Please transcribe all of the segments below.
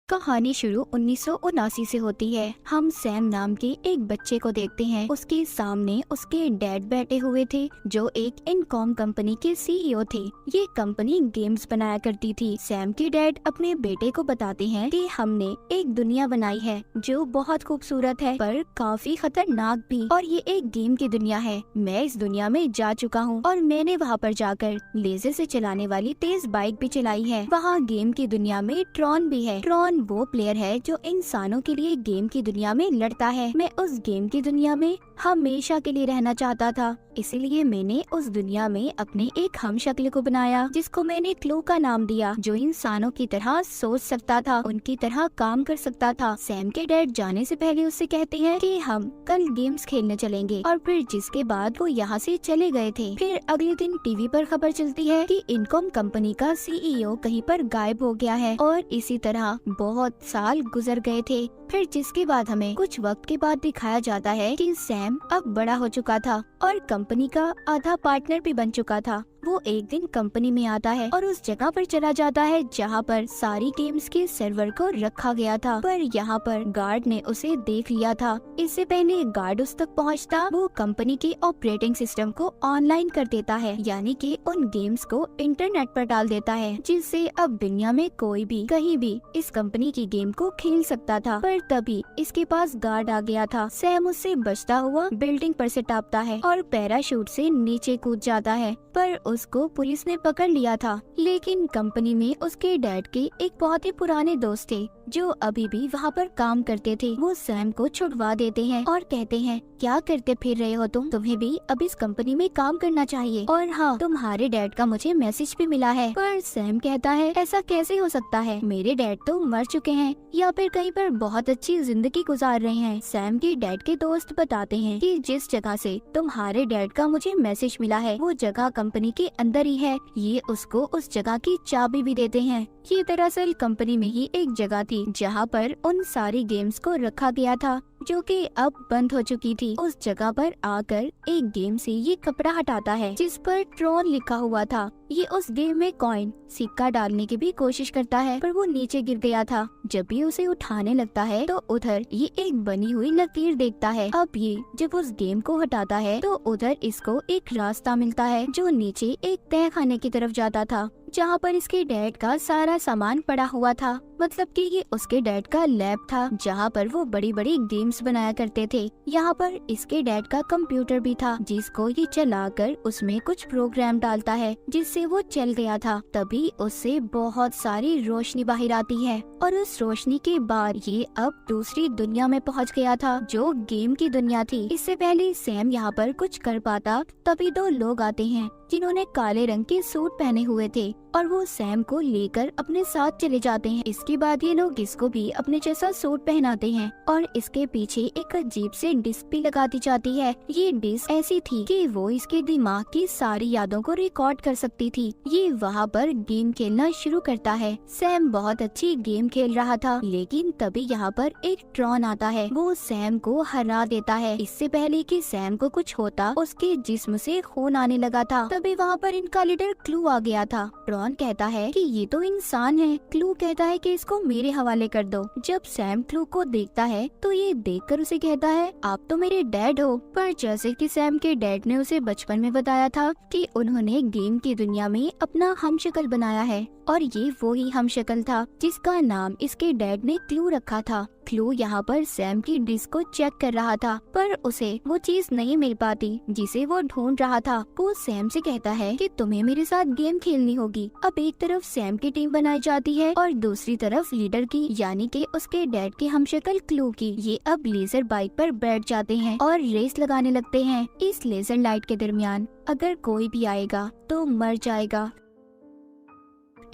कहानी शुरू 1979 से होती है। हम सैम नाम के एक बच्चे को देखते हैं। उसके सामने उसके डैड बैठे हुए थे जो एक इनकॉम कंपनी के सीईओ थे। ये कंपनी गेम्स बनाया करती थी। सैम के डैड अपने बेटे को बताते हैं कि हमने एक दुनिया बनाई है जो बहुत खूबसूरत है पर काफी खतरनाक भी, और ये एक गेम की दुनिया है। मैं इस दुनिया में जा चुका हूँ और मैंने वहाँ पर जाकर लेजर से चलाने वाली तेज बाइक भी चलाई है। वहाँ गेम की दुनिया में ट्रॉन भी है। ट्रॉन वो प्लेयर है जो इंसानों के लिए गेम की दुनिया में लड़ता है। मैं उस गेम की दुनिया में हमेशा के लिए रहना चाहता था, इसीलिए मैंने उस दुनिया में अपने एक हमशक्ल को बनाया जिसको मैंने क्लू का नाम दिया, जो इंसानों की तरह सोच सकता था, उनकी तरह काम कर सकता था। सैम के डैड जाने से पहले उससे कहते हैं कि हम कल गेम्स खेलने चलेंगे, और फिर जिसके बाद वो यहाँ से चले गए थे। फिर अगले दिन टीवी पर खबर चलती है कि इनकॉम कंपनी का सीईओ कहीं पर गायब हो गया है, और इसी तरह बहुत साल गुजर गए थे। फिर जिसके बाद हमें कुछ वक्त के बाद दिखाया जाता है कि सैम अब बड़ा हो चुका था और कंपनी का आधा पार्टनर भी बन चुका था। वो एक दिन कंपनी में आता है और उस जगह पर चला जाता है जहाँ पर सारी गेम्स के सर्वर को रखा गया था, पर यहाँ पर गार्ड ने उसे देख लिया था। इससे पहले गार्ड उस तक पहुँचता, वो कंपनी के ऑपरेटिंग सिस्टम को ऑनलाइन कर देता है, यानी कि उन गेम्स को इंटरनेट पर डाल देता है, जिससे अब दुनिया में कोई भी कहीं भी इस कंपनी की गेम को खेल सकता था। पर तभी इसके पास गार्ड आ गया था। सैम उससे बचता हुआ बिल्डिंग पर से टापता है और पैराशूट से नीचे कूद जाता है, पर उसको पुलिस ने पकड़ लिया था। लेकिन कंपनी में उसके डैड के एक बहुत ही पुराने दोस्त थे जो अभी भी वहाँ पर काम करते थे। वो सैम को छुड़वा देते हैं और कहते हैं, क्या करते फिर रहे हो तुम? तुम्हें भी अब इस कंपनी में काम करना चाहिए, और हाँ, तुम्हारे डैड का मुझे मैसेज भी मिला है। पर सैम कहता है, ऐसा कैसे हो सकता है? मेरे डैड तो मर चुके हैं या फिर कहीं पर बहुत अच्छी जिंदगी गुजार रहे हैं। सैम के डैड के दोस्त बताते हैं कि जिस जगह से तुम्हारे डैड का मुझे मैसेज मिला है वो जगह कंपनी के अंदर ही है। ये उसको उस जगह की चाबी भी देते हैं। ये दरअसल कंपनी में ही एक जगह थी जहाँ पर उन सारी गेम्स को रखा गया था जो कि अब बंद हो चुकी थी। उस जगह पर आकर एक गेम से ये कपड़ा हटाता है जिस पर ट्रॉन लिखा हुआ था। ये उस गेम में कॉइन सिक्का डालने की भी कोशिश करता है, पर वो नीचे गिर गया था। जब भी उसे उठाने लगता है तो उधर ये एक बनी हुई लकीर देखता है। अब ये जब उस गेम को हटाता है तो उधर इसको एक रास्ता मिलता है जो नीचे एक तह खाने की तरफ जाता था, जहाँ पर इसके डैड का सारा सामान पड़ा हुआ था। मतलब कि ये उसके डैड का लैब था जहाँ पर वो बड़ी बड़ी गेम्स बनाया करते थे। यहाँ पर इसके डैड का कंप्यूटर भी था जिसको ये चलाकर उसमें कुछ प्रोग्राम डालता है जिससे वो चल गया था। तभी उससे बहुत सारी रोशनी बाहर आती है और उस रोशनी के बाद ये अब दूसरी दुनिया में पहुँच गया था जो गेम की दुनिया थी। इससे पहले सैम यहाँ पर कुछ कर पाता तभी दो लोग आते हैं जिन्होंने काले रंग के सूट पहने हुए थे और वो सैम को लेकर अपने साथ चले जाते हैं। इसके बाद ये लोग इसको भी अपने जैसा सूट पहनाते हैं और इसके पीछे एक अजीब से डिस्क भी लगा दी जाती है। ये डिस्क ऐसी थी कि वो इसके दिमाग की सारी यादों को रिकॉर्ड कर सकती थी। ये वहाँ पर गेम खेलना शुरू करता है। सैम बहुत अच्छी गेम खेल रहा था, लेकिन तभी यहाँ पर एक ट्रॉन आता है। वो सैम को हरा देता है। इससे पहले कि सैम को कुछ होता, उसके जिस्म से खून आने लगा था। तभी वहाँ पर इनका लीडर क्लू आ गया था। ट्रॉन कहता है कि ये तो इंसान है। क्लू कहता है कि इसको मेरे हवाले कर दो। जब सैम क्लू को देखता है तो ये देखकर उसे कहता है, आप तो मेरे डैड हो। पर जैसे कि सैम के डैड ने उसे बचपन में बताया था कि उन्होंने गेम की दुनिया में अपना हमशक्ल बनाया है, और ये वो ही हमशक्ल था जिसका नाम इसके डैड ने क्लू रखा था। क्लू यहाँ पर सैम की डिस्क को चेक कर रहा था, पर उसे वो चीज नहीं मिल पाती जिसे वो ढूंढ रहा था। वो सैम से कहता है कि तुम्हें मेरे साथ गेम खेलनी होगी। अब एक तरफ सैम की टीम बनाई जाती है और दूसरी तरफ लीडर की, यानी कि उसके डैड के हमशक्ल क्लू की। ये अब लेजर बाइक पर बैठ जाते हैं और रेस लगाने लगते हैं। इस लेजर लाइट के दरमियान अगर कोई भी आएगा तो मर जाएगा।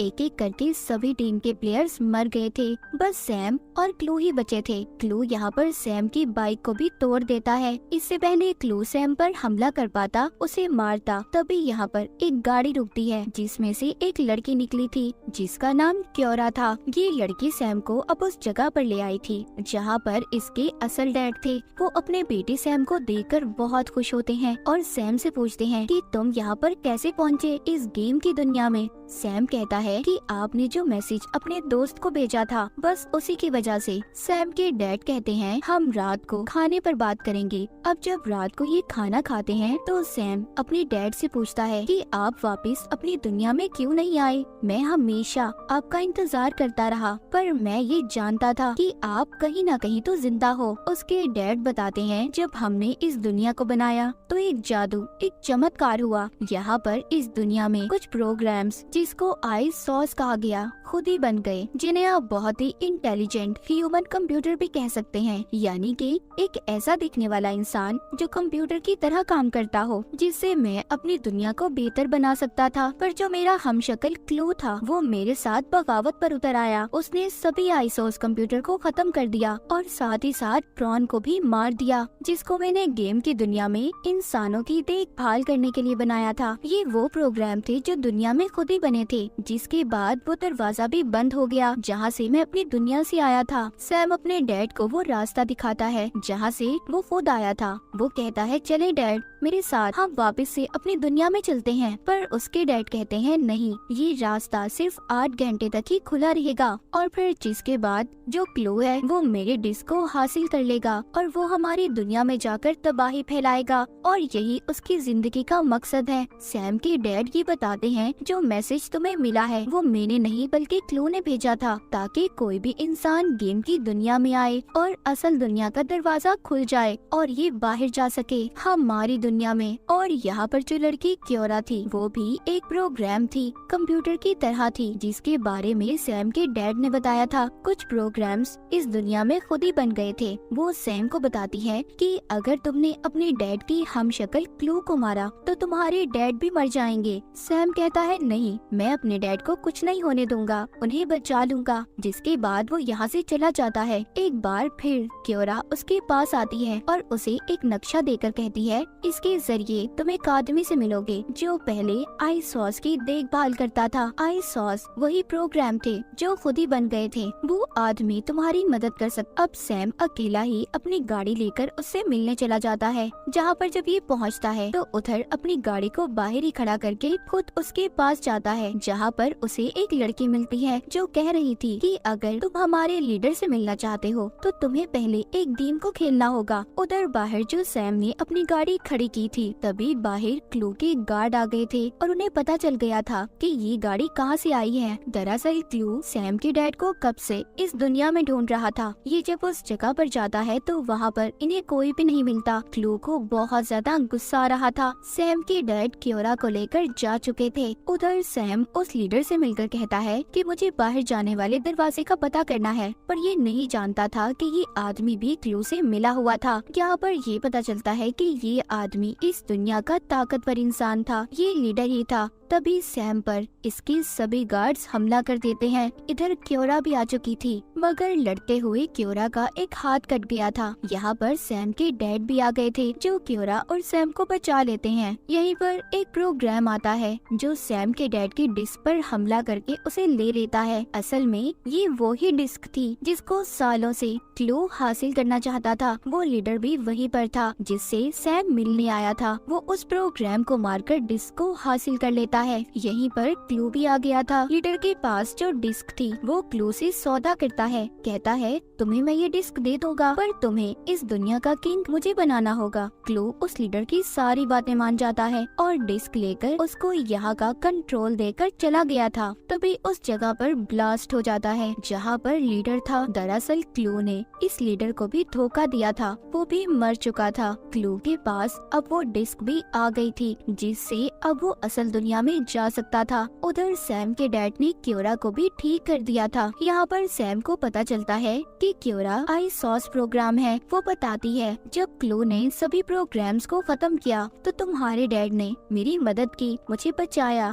एक एक करके सभी टीम के प्लेयर्स मर गए थे, बस सैम और क्लू ही बचे थे। क्लू यहाँ पर सैम की बाइक को भी तोड़ देता है। इससे पहले क्लू सैम पर हमला कर पाता, उसे मारता। तभी यहाँ पर एक गाड़ी रुकती है जिसमें से एक लड़की निकली थी जिसका नाम क्योरा था। ये लड़की सैम को अब उस जगह पर ले आई थी जहाँ पर इसके असल डैड थे। वो अपने बेटे सैम को देखकर बहुत खुश होते हैं और सैम से पूछते हैं कि तुम यहाँ पर कैसे पहुँचे इस गेम की दुनिया में। सैम कहता है कि आपने जो मैसेज अपने दोस्त को भेजा था बस उसी की वजह से। सैम के डैड कहते हैं हम रात को खाने पर बात करेंगे। अब जब रात को ये खाना खाते हैं तो सैम अपने डैड से पूछता है कि आप वापस अपनी दुनिया में क्यों नहीं आए? मैं हमेशा आपका इंतजार करता रहा पर मैं ये जानता था कि आप कहीं ना कहीं तो जिंदा हो। उसके डैड बताते हैं जब हमने इस दुनिया को बनाया तो एक जादू, एक चमत्कार हुआ। यहाँ पर इस दुनिया में कुछ प्रोग्राम्स जिसको आई सॉस कहा गया खुद ही बन गए, जिन्हें आप बहुत ही इंटेलिजेंट ह्यूमन कंप्यूटर भी कह सकते हैं। यानी कि एक ऐसा दिखने वाला इंसान जो कंप्यूटर की तरह काम करता हो, जिससे मैं अपनी दुनिया को बेहतर बना सकता था। पर जो मेरा हमशक्ल क्लू था वो मेरे साथ बगावत पर उतर आया। उसने सभी आई सॉस कंप्यूटर को खत्म कर दिया और साथ ही साथ प्रॉन को भी मार दिया, जिसको मैंने गेम की दुनिया में इंसानों की देखभाल करने के लिए बनाया था। ये वो प्रोग्राम थे जो दुनिया में खुद ही बने थे। जिसके बाद वो दरवाजा भी बंद हो गया जहाँ से मैं अपनी दुनिया से आया था। सैम अपने डैड को वो रास्ता दिखाता है जहाँ से वो खुद आया था। वो कहता है चले डैड मेरे साथ, हम वापस से अपनी दुनिया में चलते हैं। पर उसके डैड कहते हैं नहीं, ये रास्ता सिर्फ 8 घंटे तक ही खुला रहेगा और फिर जिसके बाद जो क्लू है वो मेरे डिस्क को हासिल कर लेगा और वो हमारी दुनिया में जाकर तबाही फैलाएगा और यही उसकी जिंदगी का मकसद है। सैम के डैड ये बताते हैं जो मैसेज तुम्हें मिला है वो मैंने नहीं बल्कि क्लू ने भेजा था, ताकि कोई भी इंसान गेम की दुनिया में आए और असल दुनिया का दरवाजा खुल जाए और ये बाहर जा सके हमारी दुनिया में। और यहाँ पर जो लड़की क्योरा थी वो भी एक प्रोग्राम थी, कंप्यूटर की तरह थी, जिसके बारे में सैम के डैड ने बताया था। कुछ प्रोग्राम्स इस दुनिया में खुद ही बन गए थे। वो सैम को बताती है कि अगर तुमने अपने डैड की हमशक्ल क्लू को मारा तो तुम्हारे डैड भी मर जाएंगे। सैम कहता है नहीं, मैं अपने डैड को कुछ नहीं होने दूंगा, उन्हें बचा लूंगा। जिसके बाद वो यहाँ से चला जाता है। एक बार फिर क्योरा उसके पास आती है और उसे एक नक्शा देकर कहती है इसके जरिए तुम एक आदमी से मिलोगे जो पहले आई सॉस की देखभाल करता था। आई सॉस वही प्रोग्राम थे जो खुद ही बन गए थे। वो आदमी तुम्हारी मदद कर सकता। अब सैम अकेला ही अपनी गाड़ी लेकर उससे मिलने चला जाता है। जहाँ पर जब ये पहुँचता है तो उधर अपनी गाड़ी को बाहर ही खड़ा करके खुद उसके पास जाता है, जहाँ पर उसे एक लड़की मिलती है जो कह रही थी कि अगर तुम हमारे लीडर से मिलना चाहते हो तो तुम्हें पहले एक गेम को खेलना होगा। उधर बाहर जो सैम ने अपनी गाड़ी खड़ी की थी तभी बाहर क्लू के गार्ड आ गए थे और उन्हें पता चल गया था कि ये गाड़ी कहाँ से आई है। दरअसल क्लू सैम के डैड को कब से इस दुनिया में ढूंढ रहा था। ये जब उस जगह पर जाता है तो वहाँ पर इन्हें कोई भी नहीं मिलता। क्लू को बहुत ज्यादा गुस्सा आ रहा था। सैम के डैड क्योरा को लेकर जा चुके थे। उधर सैम उस लीडर से मिलकर कहता है कि मुझे बाहर जाने वाले दरवाजे का पता करना है, पर ये नहीं जानता था कि ये आदमी भी क्लू से मिला हुआ था। यहाँ पर ये पता चलता है कि ये आदमी इस दुनिया का ताकतवर इंसान था, ये लीडर ही था। तभी सैम पर इसके सभी गार्ड्स हमला कर देते हैं। इधर क्योरा भी आ चुकी थी, मगर लड़ते हुए क्योरा का एक हाथ कट गया था। यहाँ पर सैम के डैड भी आ गए थे जो क्योरा और सैम को बचा लेते हैं। यहीं पर एक प्रोग्राम आता है जो सैम के डैड की डिस्क पर हमला करके उसे ले लेता है। असल में ये वो ही डिस्क थी जिसको सालों से क्लू हासिल करना चाहता था। वो लीडर भी वहीं पर था जिससे सैम मिलने आया था। वो उस प्रोग्राम को मारकर डिस्क को हासिल कर लेता है। यहीं पर क्लू भी आ गया था। लीडर के पास जो डिस्क थी वो क्लू से सौदा करता है, कहता है तुम्हें मैं ये डिस्क दे दूंगा पर तुम्हें इस दुनिया का किंग मुझे बनाना होगा। क्लू उस लीडर की सारी बातें मान जाता है और डिस्क लेकर उसको यहाँ का कंट्रोल देकर चला गया था। तभी उस जगह पर ब्लास्ट हो जाता है जहाँ पर लीडर था। दरअसल क्लू ने इस लीडर को भी धोखा दिया था, वो भी मर चुका था। क्लू के पास अब वो डिस्क भी आ गई थी जिससे अब वो असल दुनिया में जा सकता था। उधर सैम के डैड ने क्योरा को भी ठीक कर दिया था। यहाँ पर सैम को पता चलता है कि क्योरा आई सॉस प्रोग्राम है। वो बताती है जब क्लू ने सभी प्रोग्राम्स को खत्म किया तो तुम्हारे डैड ने मेरी मदद की, मुझे बचाया।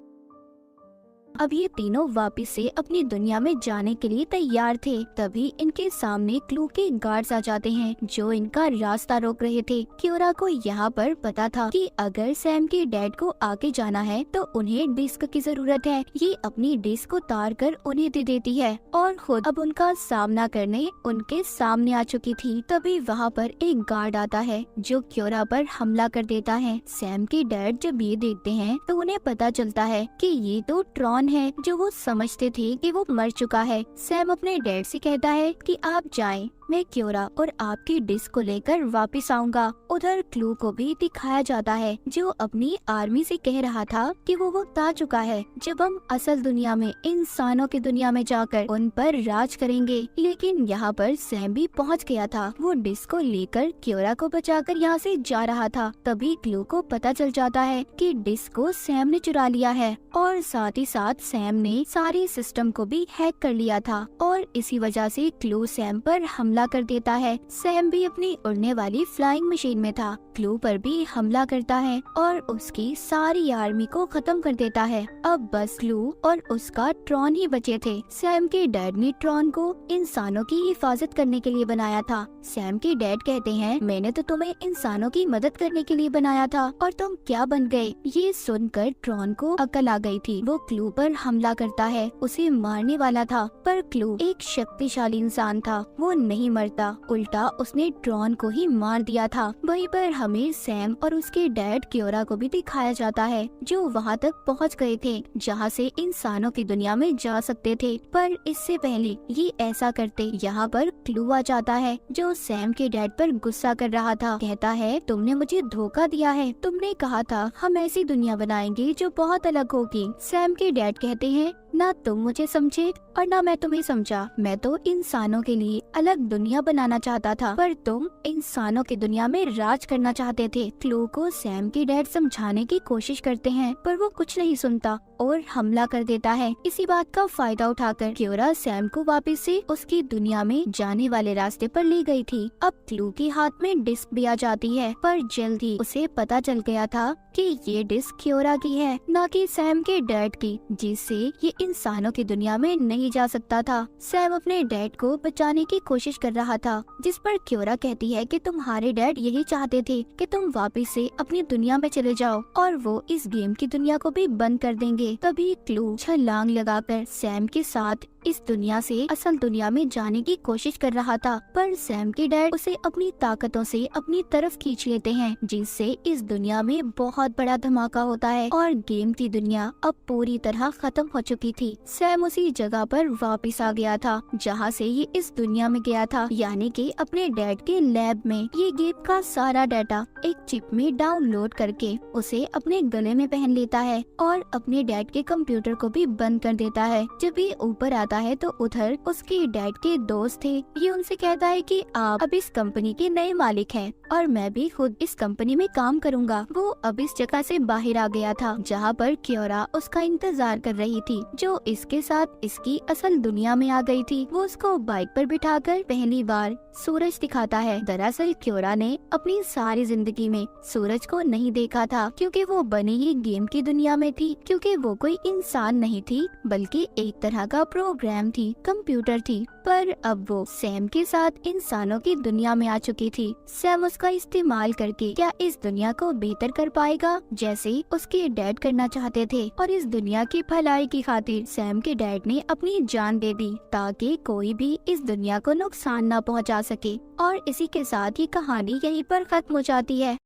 अब ये तीनों वापस से अपनी दुनिया में जाने के लिए तैयार थे। तभी इनके सामने क्लू के गार्ड्स आ जाते हैं जो इनका रास्ता रोक रहे थे। क्योरा को यहाँ पर पता था कि अगर सैम के डैड को आगे जाना है तो उन्हें डिस्क की जरूरत है। ये अपनी डिस्क उतार कर उन्हें दे देती है और खुद अब उनका सामना करने उनके सामने आ चुकी थी। तभी वहाँ पर एक गार्ड आता है जो क्योरा पर हमला कर देता है। सैम के डैड जब ये देखते हैं तो उन्हें पता चलता है कि ये तो ट्रॉन ट्रॉन है जो वो समझते थे कि वो मर चुका है। सैम अपने डैड से कहता है कि आप जाएं, मैं क्योरा और आपकी डिस्क को लेकर वापस आऊंगा। उधर क्लू को भी दिखाया जाता है जो अपनी आर्मी से कह रहा था कि वो वक्त आ चुका है जब हम असल दुनिया में, इंसानों की दुनिया में जाकर उन पर राज करेंगे। लेकिन यहाँ पर सैम भी पहुँच गया था। वो डिस्क को लेकर क्योरा को बचाकर यहाँ से जा रहा था। तभी क्लू को पता चल जाता है कि डिस्क को सैम ने चुरा लिया है और साथ ही साथ सैम ने सारे सिस्टम को भी हैक कर लिया था और इसी वजह से क्लू सैम पर हमला कर देता है। सैम भी अपनी उड़ने वाली फ्लाइंग मशीन में था। क्लू पर भी हमला करता है और उसकी सारी आर्मी को खत्म कर देता है। अब बस क्लू और उसका ट्रॉन ही बचे थे। सैम के डैड ने ट्रॉन को इंसानों की हिफाजत करने के लिए बनाया था। सैम के डैड कहते हैं, मैंने तो तुम्हें इंसानों की मदद करने के लिए बनाया था और तुम क्या बन गए। ये सुनकर ट्रॉन को अकल आ गई थी। वो क्लू पर हमला करता है, उसे मारने वाला था, पर क्लू एक शक्तिशाली इंसान था। वो नहीं मरता, उल्टा उसने ट्रॉन को ही मार दिया था। वहीं पर हमें सैम और उसके डैड क्योरा को भी दिखाया जाता है जो वहाँ तक पहुँच गए थे जहाँ से इंसानों की दुनिया में जा सकते थे। पर इससे पहले ये ऐसा करते यहाँ पर क्लू आ जाता है जो सैम के डैड पर गुस्सा कर रहा था। कहता है, तुमने मुझे धोखा दिया है, तुमने कहा था हम ऐसी दुनिया बनाएंगे जो बहुत अलग होगी। सैम के डैड कहते हैं, ना तुम मुझे समझे और ना मैं तुम्हें समझा। मैं तो इंसानों के लिए अलग दुनिया बनाना चाहता था पर तुम इंसानों की दुनिया में राज करना चाहते थे। क्लू को सैम के डैड समझाने की कोशिश करते हैं पर वो कुछ नहीं सुनता और हमला कर देता है। इसी बात का फायदा उठाकर क्योरा सैम को वापस से उसकी दुनिया में जाने वाले रास्ते पर ले गई थी। अब क्लू के हाथ में डिस्क भी आ जाती है पर जल्द ही उसे पता चल गया था कि ये डिस्क क्योरा की है, न कि सैम के डैड की, जिससे ये इंसानों की दुनिया में नहीं जा सकता था। सैम अपने डैड को बचाने की कोशिश कर रहा था जिस पर क्योरा कहती है कि तुम्हारे डैड यही चाहते थे कि तुम वापस से अपनी दुनिया में चले जाओ और वो इस गेम की दुनिया को भी बंद कर देंगे। तभी क्लू छलांग लगाकर सैम के साथ इस दुनिया से असल दुनिया में जाने की कोशिश कर रहा था पर सैम के डैड उसे अपनी ताकतों से अपनी तरफ खींच लेते हैं जिससे इस दुनिया में बहुत बड़ा धमाका होता है और गेम की दुनिया अब पूरी तरह खत्म हो चुकी थी। सैम उसी जगह पर वापस आ गया था जहाँ से ये इस दुनिया में गया था, यानी कि अपने डैड के लैब में। ये गेम का सारा डाटा एक चिप में डाउनलोड करके उसे अपने गले में पहन लेता है और अपने डैड के कंप्यूटर को भी बंद कर देता है। जब ये ऊपर आता है तो उधर उसके डैड के दोस्त थे। ये उनसे कहता है कि आप अब इस कंपनी के नए मालिक हैं और मैं भी खुद इस कंपनी में काम करूंगा। वो अब इस जगह से बाहर आ गया था जहाँ पर क्योरा उसका इंतजार कर रही थी जो इसके साथ इसकी असल दुनिया में आ गई थी। वो उसको बाइक पर बिठाकर पहली बार सूरज दिखाता है। दरअसल क्योरा ने अपनी सारी जिंदगी में सूरज को नहीं देखा था क्योंकि वो बनी ही गेम की दुनिया में थी, क्योंकि वो कोई इंसान नहीं थी बल्कि एक तरह का प्रोग्राम थी, कंप्यूटर थी। पर अब वो सैम के साथ इंसानों की दुनिया में आ चुकी थी। सैम उसका इस्तेमाल करके क्या इस दुनिया को बेहतर कर पाएगा जैसे उसके डैड करना चाहते थे, और इस दुनिया की भलाई की खातिर सैम के डैड ने अपनी जान दे दी ताकि कोई भी इस दुनिया को नुकसान न पहुंचा सके। और इसी के साथ ही कहानी यहीं पर खत्म हो जाती है।